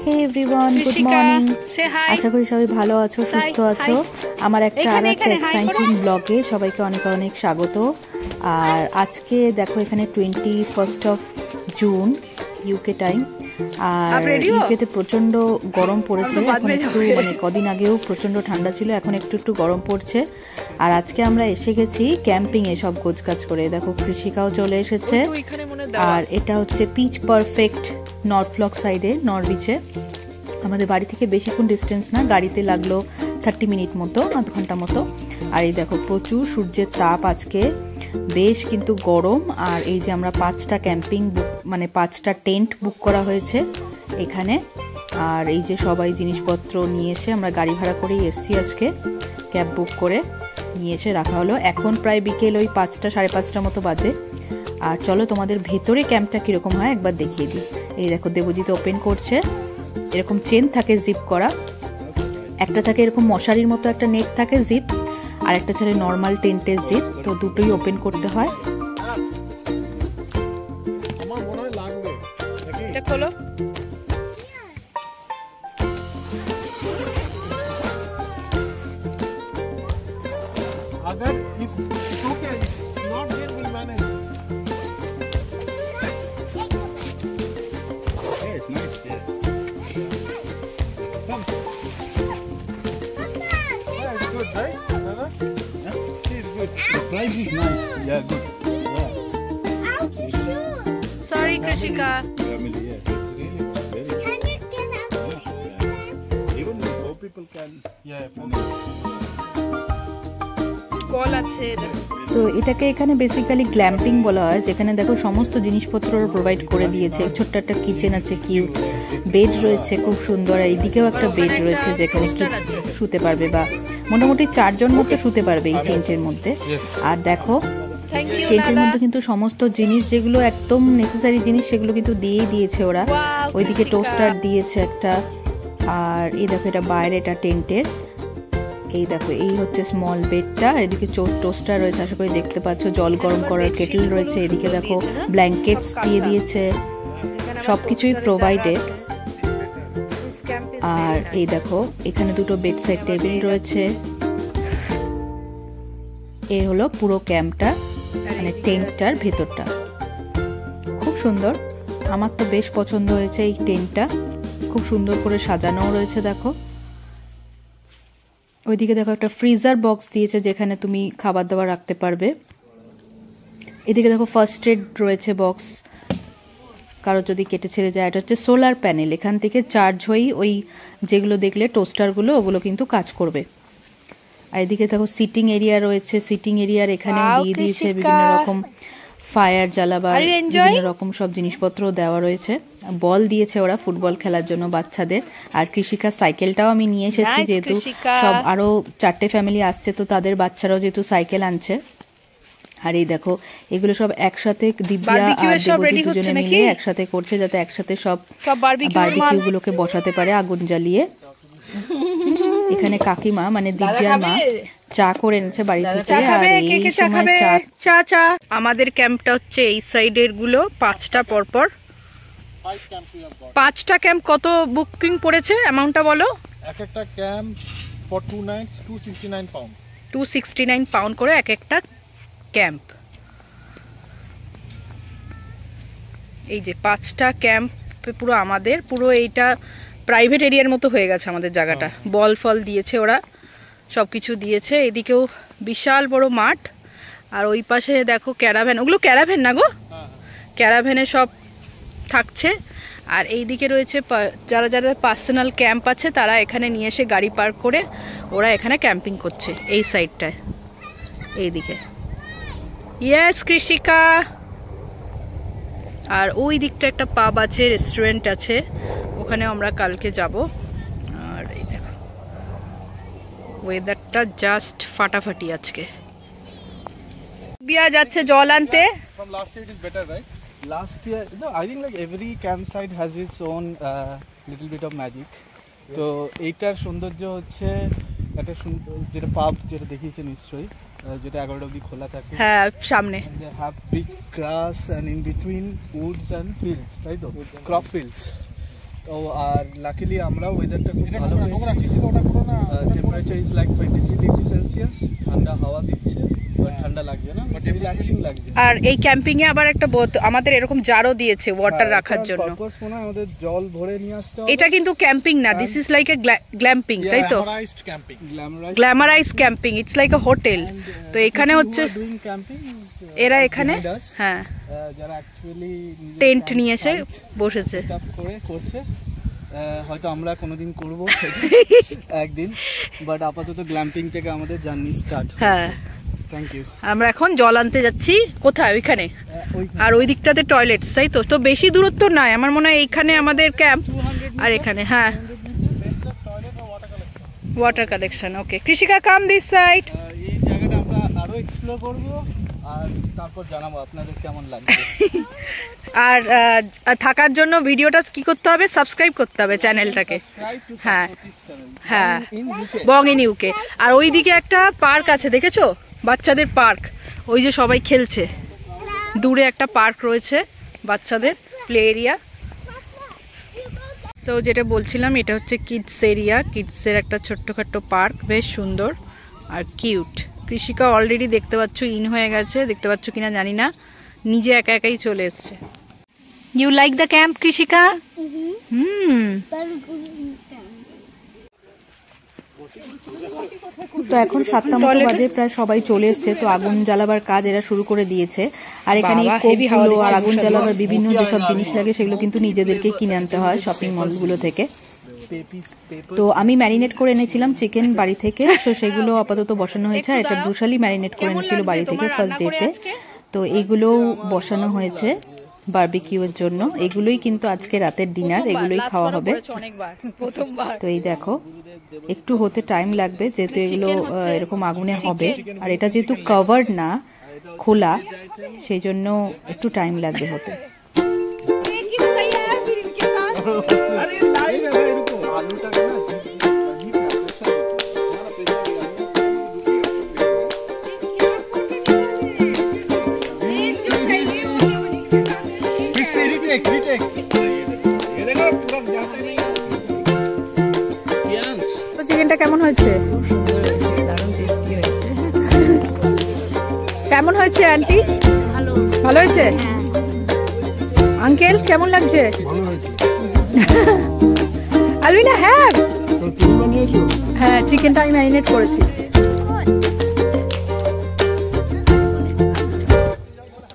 হে everyone, good morning. আশা করি সবাই ভালো আছো, সুস্থ আছো। আমার একটা এক্সাইটিং ব্লগে সবাইকে অনেক অনেক স্বাগত। আর আজকে দেখো এখানে 21 জুন ইউকে টাইম। আর ইউকেতে প্রচন্ড গরম পড়েছে এখন একটু, মানে কদিন আগেও প্রচন্ড ঠান্ডা ছিল, এখন একটু একটু গরম পড়ছে। আর আজকে আমরা এসে গেছি ক্যাম্পিং এ সব গোছগাছ করে। দেখো কৃষিকাও চলে এসেছে। আর এটা হচ্ছে পিচ পারফেক্ট নর্থফ্লক সাইডে, নরউইচে। আমাদের বাড়ি থেকে বেশিক্ষণ ডিস্টেন্স না, গাড়িতে লাগলো 30 মিনিট মতো, আধ ঘন্টা মতো। আর এই দেখো প্রচুর সূর্যের তাপ আজকে, বেশ কিন্তু গরম। আর এই যে আমরা 5টা ক্যাম্পিং বুক, মানে 5টা টেন্ট বুক করা হয়েছে এখানে। আর এই যে সবাই জিনিসপত্র নিয়ে এসে আমরা গাড়ি ভাড়া করেই এসছি আজকে, ক্যাব বুক করে নিয়ে এসে রাখা হলো। এখন প্রায় বিকেল ওই 5টা সাড়ে 5টা মতো বাজে। আর চলো তোমাদের ভেতরে ক্যাম্পটা কীরকম হয় একবার দেখিয়ে দিই। এই দেখো দেবজিৎ ওপেন করছে। এরকম চেন থাকে জিপ করা, একটা থাকে এরকম মশারির মতো একটা নেট থাকে জিপ, আর একটা ছেলে নর্মাল টেন্টের জিপ। তো দুটোই ওপেন করতে হয়। এটা খোলো। अगर if it's okay, if not then we'll manage. Yeah, it's nice. Yeah. Come. Yeah, it's good, right? Another? Yeah. See, it's good. The price is nice. Yeah, good. Yeah. Sorry, Krishika. Family, yeah. It's really very good. Can you get out of Yeah. Even 4 people can. Yeah, manage. তো এটাকে এখানে basically glamping বলা হয়, যেখানে দেখো সমস্ত জিনিসপত্র provide করে দিয়েছে। ছোট্ট একটা কিচেন আছে, কিউট বেড রয়েছে খুব সুন্দর। এইদিকেও একটা বেড রয়েছে যেখানে শুতে পারবে, বা মোটামুটি 4 জন মতো শুতে পারবে এই টেন্টের মধ্যে। আর দেখো টেন্টের মধ্যে কিন্তু সমস্ত জিনিস যেগুলো একদম নেসেসারি জিনিস সেগুলো কিন্তু দিয়েই দিয়েছে ওরা। ওইদিকে টোস্টার দিয়েছে একটা। আর এই দেখো এটা বাইরে, এটা টেন্টের। এই দেখো এই হচ্ছে স্মল বেডটা, এদিকে টোস্টার রয়েছে, আশা করি দেখতে পাচ্ছ। জল গরম করার কেটল রয়েছে, এদিকে দেখো ব্ল্যাঙ্কেটস দিয়ে দিয়েছে, সবকিছুই প্রোভাইডেড। আর এই দেখো এখানে দুটো বেড সাইড টেবিল রয়েছে। এই হলো পুরো ক্যাম্পটা, মানে টেন্টটার ভেতরটা খুব সুন্দর। আমার তো বেশ পছন্দ হয়েছে এই টেন্টটা, খুব সুন্দর করে সাজানো রয়েছে। দেখো ওইদিকে দেখো একটা ফ্রিজার বক্স দিয়েছে যেখানে তুমি খাবার দাবার রাখতে পারবে। এদিকে দেখো ফার্স্ট এড রয়েছে বক্স, কারো যদি কেটে ছেড়ে যায়। এটা হচ্ছে সোলার প্যানেল, এখান থেকে চার্জ হয়েই ওই যেগুলো দেখলে টোস্টারগুলো, ওগুলো কিন্তু কাজ করবে। আর এদিকে দেখো সিটিং এরিয়া রয়েছে, সিটিং এরিয়ার এখানে দিয়ে দিয়েছে বিভিন্ন রকম ফায়ার জ্বালাবার, বিভিন্ন রকম সব জিনিসপত্র দেওয়া রয়েছে। বল দিয়েছে ওরা ফুটবল খেলার জন্য বাচ্চাদের। আর কৃষিকার সাইকেলটাও আমি নিয়ে এসেছি, যেহেতু সব আরো 4টে ফ্যামিলি আসছে, তো তাদের বাচ্চারাও যেহেতু সাইকেল আনছে। আর এই দেখো এগুলো সব একসাথে দিব্যা আর দেবজিৎ দুজনে মিলে একসাথে করছে, যাতে একসাথে সব বারবিকিউ গুলোকে বসাতে পারে আগুন জ্বালিয়ে। এখানে কাকিমা, মানে দিব্যার মা, চা করে এনেছে বাড়ি থেকে। আর এই সময় চা আমাদের ক্যাম্পটা হচ্ছে এই সাইডের গুলো 5টা পরপর। 5টা ক্যাম্প কত বুকিং পড়েছে, অ্যামাউন্টটা বলো। একটা camp for 2 nights 269 pound. 269 pound করে এক একটা ক্যাম্প। এই যে 5টা ক্যাম্প পুরো আমাদের, পুরো এইটা প্রাইভেট এরিয়ার মতো হয়ে গেছে আমাদের জায়গাটা। বল ফল দিয়েছে ওরা, সবকিছু দিয়েছে। এদিকেও বিশাল বড় মাঠ। আর ওই পাশে দেখো ক্যারাভ্যান, ওগুলো ক্যারাভ্যান না গো, ক্যারাভ্যানে সব থাকছে। আর এইদিকে রয়েছে যারা যারা পার্সোনাল ক্যাম্প আছে, তারা এখানে নিয়ে এসে গাড়ি পার্ক করে ওরা এখানে ক্যাম্পিং করছে এই সাইডটায়। এইদিকে ইয়েস কৃষিকা। আর ওই দিকটা একটা পাব আছে, রেস্টুরেন্ট আছে, ওখানে আমরা কালকে যাব। আর এই দেখো ওয়েদারটা জাস্ট ফাটাফাটি আজকে। বিয়া যাচ্ছে জল আনতে। From last year it is better, right? Last year, no, I think like every campsite has its own little bit of magic. তো এইটার সৌন্দর্য হচ্ছে একটা যেটা পাব, যেটা দেখিয়েছে নিশ্চয়ই, যেটা 11টা অবধি খোলা থাকে। হ্যাঁ সামনে। They have big grass and in between woods and fields, তাই তো, crop fields. তো আর লাকিলি আমরা ওয়েদারটা খুব ভালো পেয়েছি। Temperature is like 23 degree Celsius, ঠান্ডা হাওয়া দিচ্ছে, ঠান্ডা লাগছে না, বাট রিল্যাক্সিং লাগছে। আর এই ক্যাম্পিং এ আবার একটা আমাদের এরকম জারও দিয়েছে ওয়াটার রাখার জন্য। পারপাস মনে হয় আমাদের জল ভরে নিয়ে আসতে হবে। এটা কিন্তু ক্যাম্পিং না, this is like a glamping, তাই তো? Glamorized camping, glamorized camping, it's like a hotel. তো এখানে হচ্ছে এরা এখানে হ্যাঁ যারা অ্যাকচুয়ালি টেন্ট নিয়ে এসে বসেছে করে করছে, হয়তো আমরা কোনোদিন করব একদিন, বাট আপাতত গ্ল্যাম্পিং থেকে আমাদের জার্নি স্টার্ট। হ্যাঁ, থ্যাংক ইউ। আমরা এখন জল আনতে যাচ্ছি। কোথায়? ওইখানে। আর ওই দিকটাতে টয়লেটস, তাই তো? তো বেশি দূরত্ব নয় আমার মনে হয়, এইখানে আমাদের ক্যাম্প আর এখানে হ্যাঁ water collection. Okay Krishika, come this side. এই জায়গাটা আমরা আরো এক্সপ্লোর করব আর তারপর জানাবো আপনাদের কেমন লাগছে। আর থাকার জন্য ভিডিওটা কি করতে হবে? সাবস্ক্রাইব করতে হবে চ্যানেলটাকে। হ্যাঁ হ্যাঁ, বং ইন ইউকে। আর ওইদিকে একটা পার্ক আছে, দেখেছো? বাচ্চাদের পার্ক, ওই যে সবাই খেলছে, দূরে একটা পার্ক রয়েছে বাচ্চাদের প্লে এরিয়া। সো যেটা বলছিলাম, এটা হচ্ছে কিডস এরিয়া, কিডসের একটা ছোট্টখাট্টো পার্ক, বেশ সুন্দর আর কিউট। কৃষিকা অলরেডি দেখতে পাচ্ছ ইন হয়ে গেছে, দেখতে পাচ্ছ কিনা জানি না, নিজে একা একাই চলে এসছে। You like the camp Krishika? তো এখন 7টা মতো বাজে, প্রায় সবাই চলে এসছে। তো আগুন জ্বালাবার কাজ এরা শুরু করে দিয়েছে। আর এখানে কোকগুলো আর আগুন জ্বালাবার বিভিন্ন যেসব জিনিস লাগে সেগুলো কিন্তু নিজেদেরকে কিনে আনতে হয় শপিং মলগুলো থেকে। তো আমি ম্যারিনেট করে এনেছিলাম চিকেন বাড়ি থেকে, তো সেগুলো আপাতত বসানো হয়েছে। আর এটা ব্রুশালি ম্যারিনেট করে এনেছিল বাড়ি থেকে ফার্স্ট ডেতে, তো এইগুলোও বসানো হয়েছে বারবিকিউ এর জন্য। এগুলোই কিন্তু আজকে রাতের ডিনার, এগুলোই খাওয়া হবে। তো এই দেখো, একটু হতে টাইম লাগবে যেহেতু এগুলো এরকম আগুনে হবে, আর এটা যেহেতু কভার্ড না, খোলা, সেই জন্য একটু টাইম লাগবে হতে। চিকেনটা কেমন হয়েছে? কেমন হয়েছে আন্টি? ভালো হয়েছে। আঙ্কেল কেমন লাগছে? আলবিনা হ্যাঁ হ্যাঁ, চিকেনটা আমি ম্যারিনেট করেছি।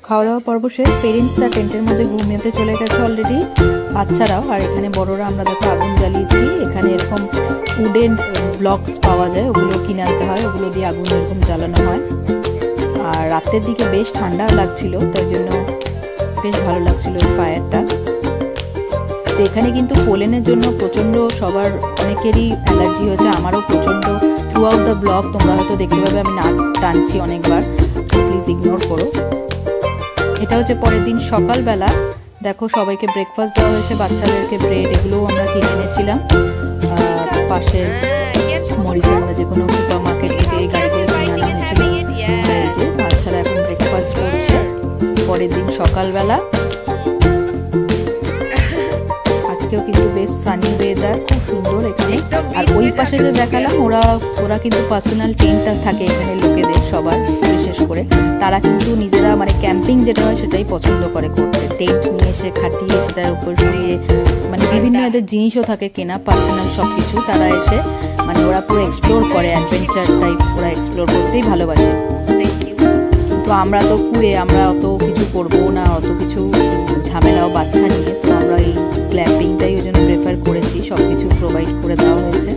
খাওয়া দাওয়া পর্ব শেষ, পেরেন্টসরা টেন্টের মধ্যে ঘুমিয়ে চলে গেছে অলরেডি, বাচ্চারাও। আর এখানে বড়রা আমরা দেখো আগুন জ্বালিয়েছি। এখানে এরকম উডেন ব্লকস পাওয়া যায়, ওগুলো কিনে আনতে হয়, ওগুলো দিয়ে আগুন এরকম জ্বালানো হয়। আর রাতের দিকে বেশ ঠান্ডা লাগছিল, তার জন্য বেশ ভালো লাগছিল এই ফায়ারটা। তো এখানে কিন্তু পোলেনের জন্য প্রচণ্ড সবার অনেকেরই অ্যালার্জি হয়েছে, আমারও প্রচণ্ড। থ্রু আউট দ্য ব্লগ তোমরা হয়তো দেখতে পাবে আমি নাক টানছি অনেকবার, প্লিজ ইগনোর করো। এটা হচ্ছে পরের দিন সকালবেলা, দেখো সবাইকে ব্রেকফাস্ট দেওয়া হয়েছে, বাচ্চাদেরকে ব্রেড, এগুলোও আমরা কিনে এনেছিলাম পাশে মরিচে, আমরা যে কোনো সুপার মার্কেট থেকে এই গাড়ি করে কিনে আনা হয়েছিল। এই যে বাচ্চারা এখন ব্রেকফাস্ট করছে পরের দিন সকালবেলা। আজকেও কিন্তু বেশ সানি ওয়েদার, খুব সুন্দর এখানে। আর ওই পাশে যে দেখালাম, ওরা কিন্তু পার্সোনাল টেন্টটা থাকে এখানে লোকেদের সবার, বিশেষ করে তারা কিন্তু নিজেরা মানে ক্যাম্পিং যেটা হয় সেটাই পছন্দ করে করতে। টেন্ট নিয়ে এসে খাটিয়ে সেটার উপর শুয়ে, মানে বিভিন্ন এদের জিনিসও থাকে কেনা পার্সোনাল সব কিছু, তারা এসে মানে ওরা পুরো এক্সপ্লোর করে, অ্যাডভেঞ্চার টাইপ ওরা এক্সপ্লোর করতেই ভালোবাসে। তো আমরা তো কুয়ে, আমরা অত কিছু করবো না, অত কিছু ঝামেলাও বাচ্চা নিয়ে, তো আমরা এই ক্ল্যাম্পিংটাই ওই জন্য প্রেফার করেছি, সব কিছু প্রোভাইড করে দেওয়া হয়েছে।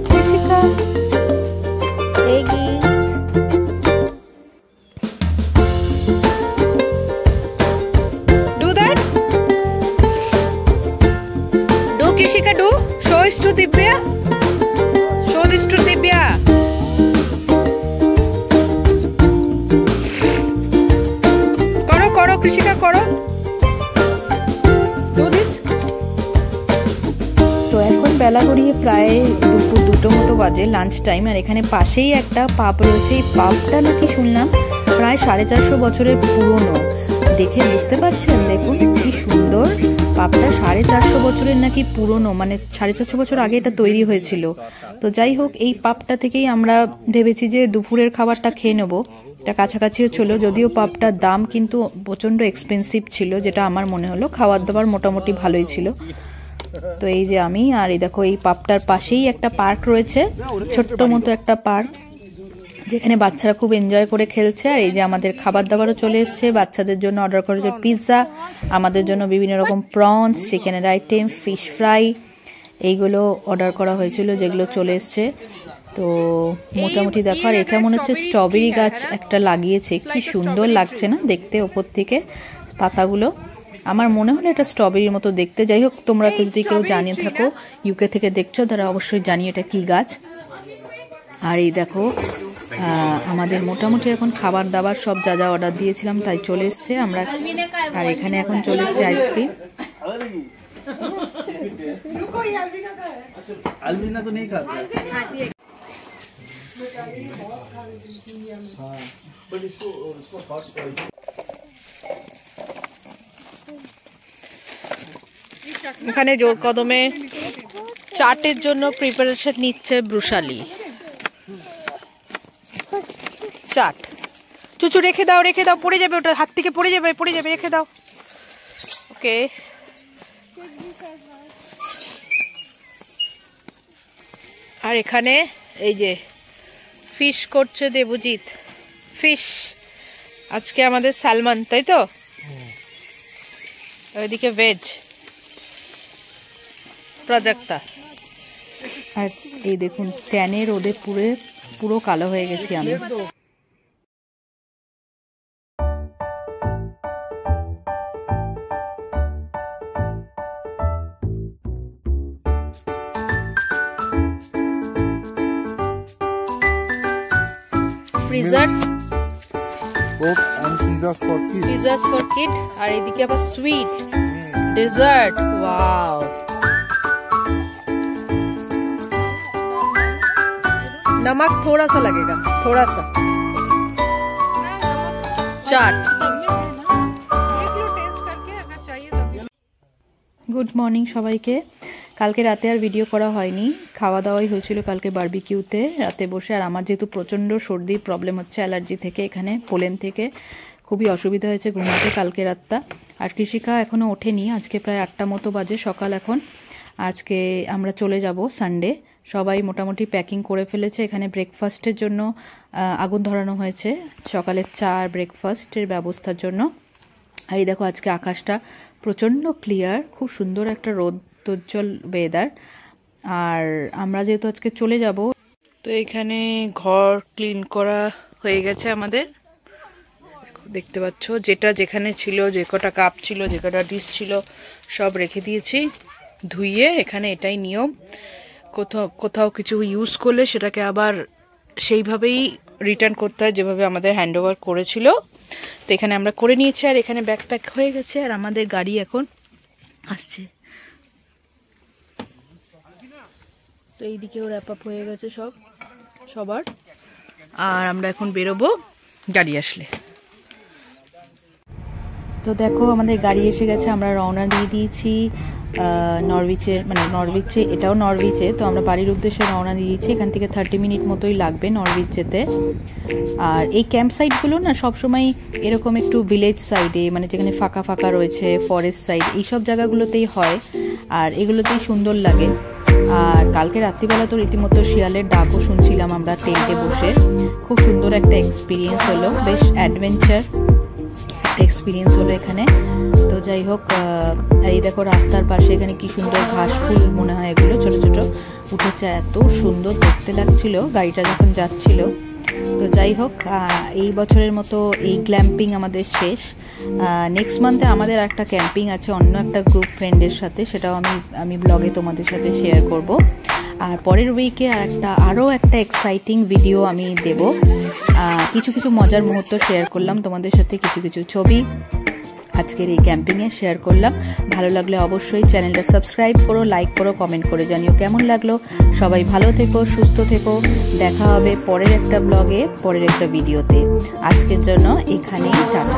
Krishika, do show this to Divya. Show this to Divya. Karo Krishika, karo. Do this. তো এখন বেলা গড়িয়ে প্রায় দুপুর 2টো মতো বাজে, লাঞ্চ টাইম। আর এখানে পাশেই একটা পাব রয়েছে, এই পাবটা নাকি শুনলাম প্রায় 450 বছরের পুরনো, দেখে বুঝতে পারছেন, দেখুন কি সুন্দর। পাবটা 450 বছরের নাকি পুরনো, মানে 450 বছর আগে এটা তৈরি হয়েছিল। তো যাই হোক, এই পাবটা থেকেই আমরা ভেবেছি যে দুপুরের খাবারটা খেয়ে নেবো। এটা কাছাকাছিও ছিল, যদিও পাবটার দাম কিন্তু প্রচণ্ড এক্সপেন্সিভ ছিল, যেটা আমার মনে হলো। খাবার দাবার মোটামুটি ভালোই ছিল। তো এই যে আমি আর এই দেখো, এই পাবটার পাশেই একটা পার্ক রয়েছে, ছোট্ট মতো একটা পার্ক, যেখানে বাচ্চারা খুব এনজয় করে খেলছে। আর এই যে আমাদের খাবার দাবারও চলে এসছে। বাচ্চাদের জন্য অর্ডার করেছে পিৎজা, আমাদের জন্য বিভিন্ন রকম প্রনস, চিকেনের আইটেম, ফিশ ফ্রাই, এইগুলো অর্ডার করা হয়েছিল, যেগুলো চলে এসছে। তো মোটামুটি দেখো, আর এটা মনে হচ্ছে স্ট্রবেরি গাছ একটা লাগিয়েছে, কি সুন্দর লাগছে না দেখতে ওপর থেকে পাতাগুলো। আমার মনে হলো এটা স্ট্রবেরির মতো দেখতে। যাই হোক, তোমরা যদি কেউ জানিয়ে থাকো, ইউকে থেকে দেখছো, তারা অবশ্যই জানিয়ে এটা কি গাছ। আর এই দেখো, আমাদের মোটামুটি এখন খাবার দাবার সব যা যা অর্ডার দিয়েছিলাম তাই চলে এসছে। আমরা আর এখানে এখন চলে এসছে আইসক্রিম। এখানে জোর কদমে চাটের জন্য প্রিপারেশন নিচ্ছে ব্রুশালি। চাট চুচু রেখে দাও, রেখে দাও, পড়ে যাবে, ওটা হাত থেকে পড়ে যাবে, পড়ে যাবে, রেখে দাও। ওকে, আর এখানে এই যে ফিশ করছে দেবজিৎ, ফিশ। আজকে আমাদের স্যালমন, তাই তো? ওইদিকে ভেজ প্রাজক্তা। আর এই দেখুন, ট্যানে রোদে পুরো কালো হয়ে গেছি আমি। ফ্রিজার পিজাস ফর কিড, আর এদিকে আবার সুইট डेजर्ट। वाओ, नमक थोड़ा सा लगेगा, थोड़ा सा। चाट। गुड मॉर्निंग সবাইকে। কালকে রাতে আর ভিডিও করা হয়নি, খাওয়া দাওয়াই হয়েছিল কালকে বারবিকিউতে রাতে বসে। আর আমার যেহেতু প্রচণ্ড সর্দির প্রবলেম হচ্ছে অ্যালার্জি থেকে, এখানে পোলেন থেকে খুবই অসুবিধা হয়েছে ঘুমাতে কালকে রাতটা। আর কৃষিকা এখনও ওঠেনি, আজকে প্রায় 8টা মতো বাজে সকাল এখন। আজকে আমরা চলে যাব সানডে। সবাই মোটামুটি প্যাকিং করে ফেলেছে। এখানে ব্রেকফাস্টের জন্য আগুন ধরানো হয়েছে, সকালের চা আর ব্রেকফাস্টের ব্যবস্থার জন্য। আর এই দেখো, আজকে আকাশটা প্রচণ্ড ক্লিয়ার, খুব সুন্দর একটা রোদোজ্জ্বল ওয়েদার। আর আমরা যেহেতু আজকে চলে যাব, তো এখানে ঘর ক্লিন করা হয়ে গেছে আমাদের। দেখতে পাচ্ছ, যেটা যেখানে ছিল, যে কটা কাপ ছিল, যে কটা ডিশ ছিল, সব রেখে দিয়েছি ধুইয়ে। এখানে এটাই নিয়ম, কোথাও কিছু ইউজ করলে সেটাকে আবার সেইভাবেই রিটার্ন করতে হয়, যেভাবে আমাদের হ্যান্ডওভার করেছিল। তো এখানে আমরা করে নিয়েছি। আর এখানে ব্যাকপ্যাক হয়ে গেছে, আর আমাদের গাড়ি এখন আসছে। তো এইদিকেও র্যাপ আপ হয়ে গেছে সবার। আর আমরা এখন বেরোবো গাড়ি আসলে। তো দেখো, আমাদের গাড়ি এসে গেছে, আমরা রওনা দিয়ে দিয়েছি নরউইচের, মানে নরউইচে, এটাও নরউইচে। তো আমরা বাড়ির উদ্দেশ্যে রওনা দিয়ে দিয়েছি। এখান থেকে 30 মিনিট মতোই লাগবে নরউইচ যেতে। আর এই ক্যাম্প সাইটগুলো না সবসময় এরকম একটু ভিলেজ সাইডে, মানে যেখানে ফাঁকা ফাঁকা রয়েছে, ফরেস্ট সাইড, এইসব জায়গাগুলোতেই হয়। আর এগুলোতেই সুন্দর লাগে। আর কালকে রাত্রিবেলা তো রীতিমতো শিয়ালের ডাকও শুনছিলাম আমরা টেন্টে বসে। খুব সুন্দর একটা এক্সপিরিয়েন্স হলো, বেশ অ্যাডভেঞ্চার এক্সপিরিয়েন্স হলো এখানে। তো যাই হোক, আর এই দেখো রাস্তার পাশে এখানে কি সুন্দর ঘাস ফুল মনে হয় এগুলো ছোট ছোট উঠেছে, এত সুন্দর দেখতে লাগছিল গাড়িটা যখন যাচ্ছিল। তো যাই হোক, এই বছরের মতো এই ক্যাম্পিং আমাদের শেষ। নেক্সট মান্থে আমাদের একটা ক্যাম্পিং আছে অন্য একটা গ্রুপ ফ্রেন্ডের সাথে, সেটাও আমি ব্লগে তোমাদের সাথে শেয়ার করব। আর পরের উইকে আরও একটা এক্সাইটিং ভিডিও আমি দেব। কিছু মজার মুহূর্ত শেয়ার করলাম তোমাদের সাথে, কিছু ছবি আজকের এই ক্যাম্পিংয়ে শেয়ার করলাম। ভালো লাগলে অবশ্যই চ্যানেলটা সাবস্ক্রাইব করো, লাইক করো, কমেন্ট করে জানিও কেমন লাগলো। সবাই ভালো থেকো, সুস্থ থেকো। দেখা হবে পরের একটা ব্লগে, পরের একটা ভিডিওতে। আজকের জন্য এখানেই টাটা।